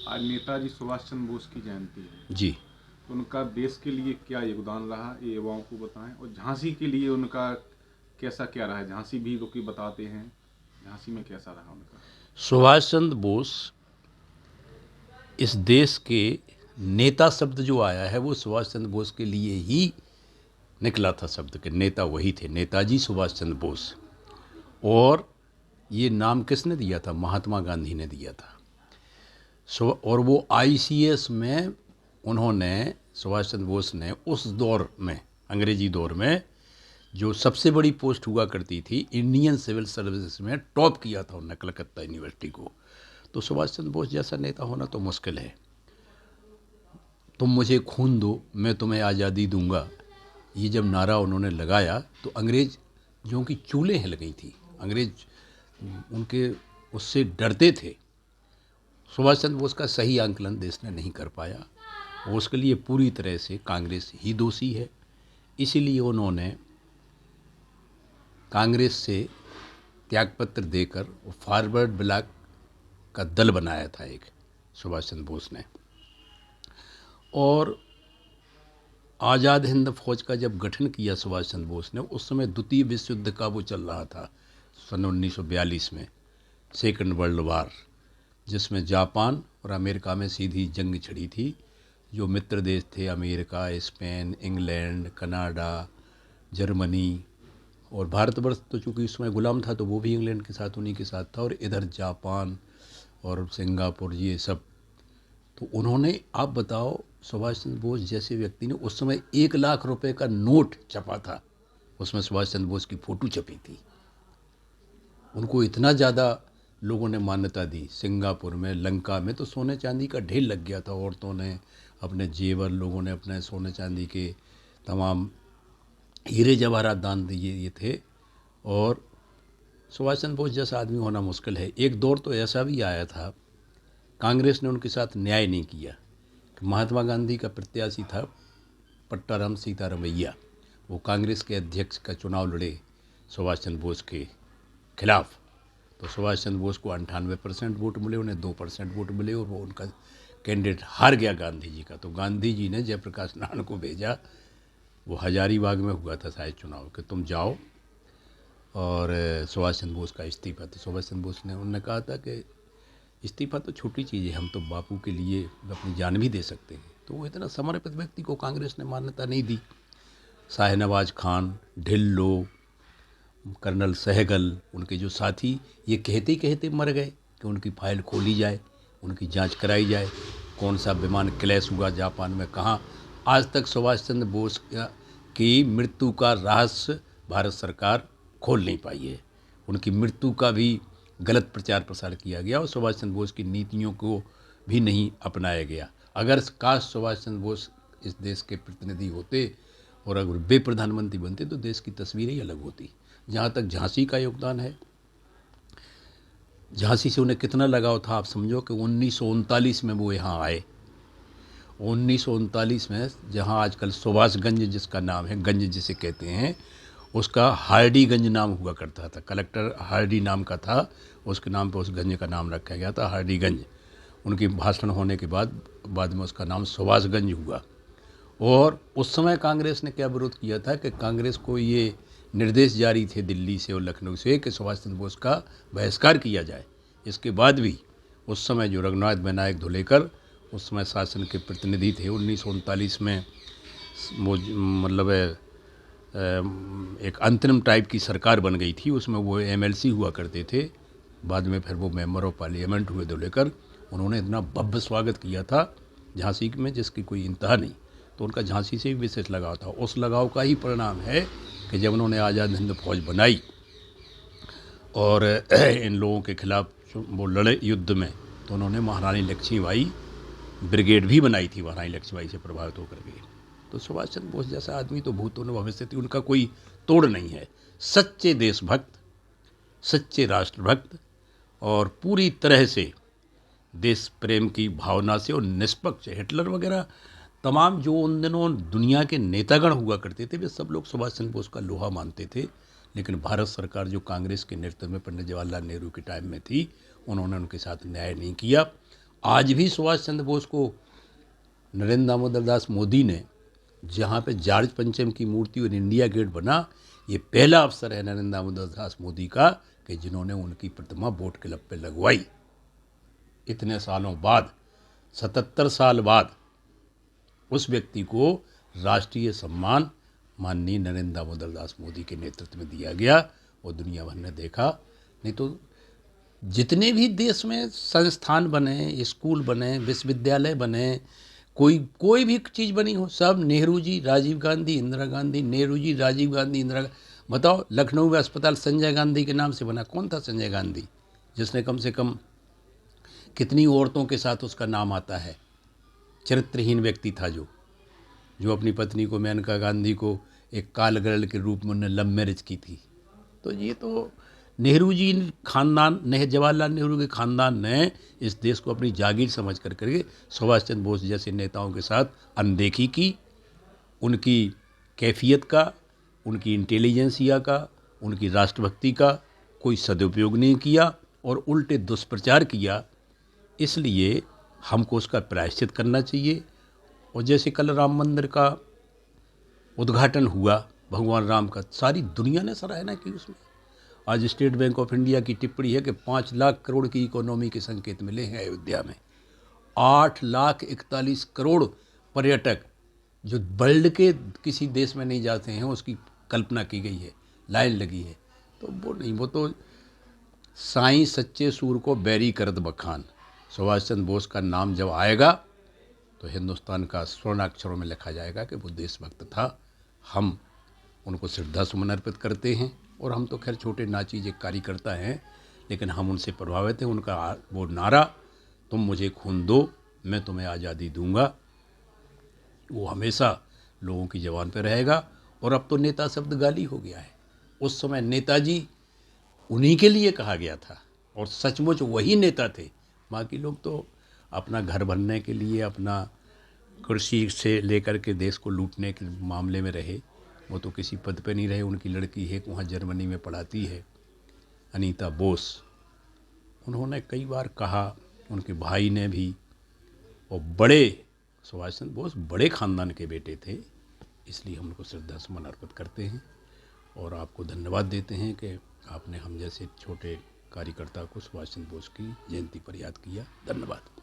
आज नेताजी सुभाष चंद्र बोस की जयंती है, जी। तो उनका देश के लिए क्या योगदान रहा, ये युवाओं को बताएं। और झांसी के लिए उनका कैसा क्या रहा है, झांसी भी लोग बताते हैं, झांसी में कैसा रहा उनका। सुभाष चंद्र बोस, इस देश के नेता शब्द जो आया है वो सुभाष चंद्र बोस के लिए ही निकला था। शब्द के नेता वही थे, नेताजी सुभाष चंद्र बोस। और ये नाम किसने दिया था? महात्मा गांधी ने दिया था। और वो आईसीएस में उन्होंने, सुभाष चंद्र बोस ने उस दौर में, अंग्रेजी दौर में, जो सबसे बड़ी पोस्ट हुआ करती थी इंडियन सिविल सर्विसेज में, टॉप किया था उन्होंने कलकत्ता यूनिवर्सिटी को। तो सुभाष चंद्र बोस जैसा नेता होना तो मुश्किल है। तुम मुझे खून दो, मैं तुम्हें आज़ादी दूंगा, ये जब नारा उन्होंने लगाया तो अंग्रेज़ों की चूलें हिल गई थी। अंग्रेज उनके उससे डरते थे। सुभाष चंद्र बोस का सही आंकलन देश ने नहीं कर पाया और उसके लिए पूरी तरह से कांग्रेस ही दोषी है। इसीलिए उन्होंने कांग्रेस से त्यागपत्र देकर फॉरवर्ड ब्लॉक का दल बनाया था एक, सुभाष चंद्र बोस ने। और आज़ाद हिंद फौज का जब गठन किया सुभाष चंद्र बोस ने, उस समय द्वितीय विश्व युद्ध का वो चल रहा था, सन 1942 में, सेकंड वर्ल्ड वार, जिसमें जापान और अमेरिका में सीधी जंग छिड़ी थी। जो मित्र देश थे, America, Spain, England, Canada, Germany, और भारतवर्ष तो चूँकि उसमें गुलाम था तो वो भी इंग्लैंड के साथ, उन्हीं के साथ था, और इधर जापान और सिंगापुर, ये सब। तो उन्होंने, आप बताओ, सुभाष चंद्र बोस जैसे व्यक्ति ने, उस समय 1 लाख रुपए का नोट छपा था, उसमें सुभाष चंद्र बोस की फ़ोटो छपी थी। उनको इतना ज़्यादा लोगों ने मान्यता दी। सिंगापुर में, लंका में तो सोने चांदी का ढेर लग गया था। औरतों ने अपने जेवर, लोगों ने अपने सोने चांदी के तमाम हीरे जवाहरात दान दिए ये थे। और सुभाष चंद्र बोस जैसा आदमी होना मुश्किल है। एक दौर तो ऐसा भी आया था, कांग्रेस ने उनके साथ न्याय नहीं किया। महात्मा गांधी का प्रत्याशी था पट्टाराम सीतारामैया, वो कांग्रेस के अध्यक्ष का चुनाव लड़े सुभाष चंद्र बोस के खिलाफ। तो सुभाष चंद्र बोस को 98% वोट मिले, उन्हें 2% वोट मिले, और वो उनका कैंडिडेट हार गया गांधी जी का। तो गांधी जी ने जयप्रकाश नारायण को भेजा, वो हजारीबाग में हुआ था शायद चुनाव, कि तुम जाओ और सुभाष चंद्र बोस का इस्तीफा। तो सुभाष चंद्र बोस ने, उन्होंने कहा था कि इस्तीफा तो छोटी चीज़ है, हम तो बापू के लिए अपनी जान भी दे सकते हैं। तो वो इतना समर्पित व्यक्ति को कांग्रेस ने मान्यता नहीं दी। शाहनवाज खान, ढिल्लो, कर्नल सहगल, उनके जो साथी, ये कहते कहते मर गए कि उनकी फाइल खोली जाए, उनकी जांच कराई जाए, कौन सा विमान क्रैश हुआ जापान में, कहाँ। आज तक सुभाष चंद्र बोस की मृत्यु का रहस्य भारत सरकार खोल नहीं पाई है। उनकी मृत्यु का भी गलत प्रचार प्रसार किया गया और सुभाष चंद्र बोस की नीतियों को भी नहीं अपनाया गया। अगर काश सुभाष चंद्र बोस इस देश के प्रतिनिधि होते और अगर वे प्रधानमंत्री बनते तो देश की तस्वीर ही अलग होती। जहाँ तक झांसी का योगदान है, झांसी से उन्हें कितना लगाव था, आप समझो कि 1939 में वो यहाँ आए। 1939 में, जहाँ आजकल सुभाषगंज जिसका नाम है, गंज जिसे कहते हैं, उसका हार्डीगंज नाम हुआ करता था। कलेक्टर हार्डी नाम का था, उसके नाम पर उस गंज का नाम रखा गया था, हार्डीगंज। उनकी भाषण होने के बाद में उसका नाम सुभाषगंज हुआ। और उस समय कांग्रेस ने क्या विरोध किया था कि कांग्रेस को ये निर्देश जारी थे दिल्ली से और लखनऊ से कि सुभाष चंद्र बोस का बहिष्कार किया जाए। इसके बाद भी उस समय जो रघुनाथ विनायक धुलेकर उस समय शासन के प्रतिनिधि थे, 1939 में वो मतलब एक अंतरिम टाइप की सरकार बन गई थी, उसमें वो एमएलसी हुआ करते थे, बाद में फिर वो मेंबर ऑफ पार्लियामेंट हुए धुलेकर। उन्होंने इतना भव्य स्वागत किया था झांसी में जिसकी कोई इंतहा नहीं। तो उनका झांसी से भी विशेष लगाव था। उस लगाव का ही परिणाम है कि जब उन्होंने आज़ाद हिंद फौज बनाई और इन लोगों के खिलाफ वो लड़े युद्ध में, तो उन्होंने महारानी लक्ष्मीबाई ब्रिगेड भी बनाई थी, महारानी लक्ष्मीबाई से प्रभावित होकर के। तो सुभाष चंद्र बोस जैसा आदमी तो भूत होने भविष्य थी, उनका कोई तोड़ नहीं है। सच्चे देशभक्त, सच्चे राष्ट्रभक्त और पूरी तरह से देश प्रेम की भावना से और निष्पक्ष। हिटलर वगैरह तमाम जो उन दिनों दुनिया के नेतागण हुआ करते थे, वे सब लोग सुभाष चंद्र बोस का लोहा मानते थे। लेकिन भारत सरकार जो कांग्रेस के नेतृत्व में पंडित जवाहरलाल नेहरू के टाइम में थी, उन्होंने उनके साथ न्याय नहीं किया आज भी सुभाष चंद्र बोस को नरेंद्र दामोदर दास मोदी ने, जहाँ पे जॉर्ज पंचम की मूर्ति और इंडिया गेट बना, ये पहला अवसर है नरेंद्र दामोदर दास मोदी का कि जिन्होंने उनकी प्रतिमा बोट क्लब पे लगवाई। इतने सालों बाद, 77 साल बाद उस व्यक्ति को राष्ट्रीय सम्मान माननीय नरेंद्र दामोदर दास मोदी के नेतृत्व में दिया गया और दुनिया भर ने देखा। नहीं तो जितने भी देश में संस्थान बने, स्कूल बने, विश्वविद्यालय बने, कोई भी चीज़ बनी हो, सब नेहरू जी, राजीव गांधी, इंदिरा गांधी, नेहरू जी, राजीव गांधी, इंदिरा गांधी। बताओ, लखनऊ में अस्पताल संजय गांधी के नाम से बना। कौन था संजय गांधी, जिसने कम से कम कितनी औरतों के साथ उसका नाम आता है। चरित्रहीन व्यक्ति था जो अपनी पत्नी को, मेनका गांधी को, एक काल गर्ल के रूप में उन्होंने लव मैरिज की थी। तो ये तो नेहरू जी खानदान, जवाहरलाल नेहरू के खानदान ने इस देश को अपनी जागीर समझ करके सुभाष चंद्र बोस जैसे नेताओं के साथ अनदेखी की। उनकी कैफियत का, उनकी इंटेलिजेंसिया का, उनकी राष्ट्रभक्ति का कोई सदुपयोग नहीं किया और उल्टे दुष्प्रचार किया। इसलिए हमको उसका प्रायश्चित करना चाहिए। और जैसे कल राम मंदिर का उद्घाटन हुआ, भगवान राम का, सारी दुनिया ने सराहना की उसमें। आज स्टेट बैंक ऑफ इंडिया की टिप्पणी है कि 5 लाख करोड़ की इकोनॉमी के संकेत मिले हैं अयोध्या में। 8,41 करोड़ पर्यटक जो वर्ल्ड के किसी देश में नहीं जाते हैं, उसकी कल्पना की गई है, लाइन लगी है। तो वो नहीं, वो तो साईं सच्चे सूर को बैरी करद बखान। सुभाष चंद्र बोस का नाम जब आएगा तो हिंदुस्तान का स्वर्णाक्षरों में लिखा जाएगा कि वो देशभक्त था। हम उनको श्रद्धा सुमन अर्पित करते हैं। और हम तो खैर छोटे नाचीज एक कार्यकर्ता हैं, लेकिन हम उनसे प्रभावित हैं। उनका वो नारा, तुम मुझे खून दो मैं तुम्हें आज़ादी दूंगा, वो हमेशा लोगों की ज़बान पर रहेगा। और अब तो नेता शब्द गाली हो गया है। उस समय नेताजी उन्हीं के लिए कहा गया था और सचमुच वही नेता थे। बाकी लोग तो अपना घर बनने के लिए, अपना कुर्सी से लेकर के देश को लूटने के मामले में रहे। वो तो किसी पद पे नहीं रहे। उनकी लड़की है वहाँ जर्मनी में पढ़ाती है, अनीता बोस। उन्होंने कई बार कहा, उनके भाई ने भी। और बड़े सुभाष चंद्र बोस बड़े ख़ानदान के बेटे थे, इसलिए हम उनको श्रद्धा सुमन अर्पित करते हैं। और आपको धन्यवाद देते हैं कि आपने हम जैसे छोटे कार्यकर्ता को सुभाष चंद्र बोस की जयंती पर याद किया। धन्यवाद।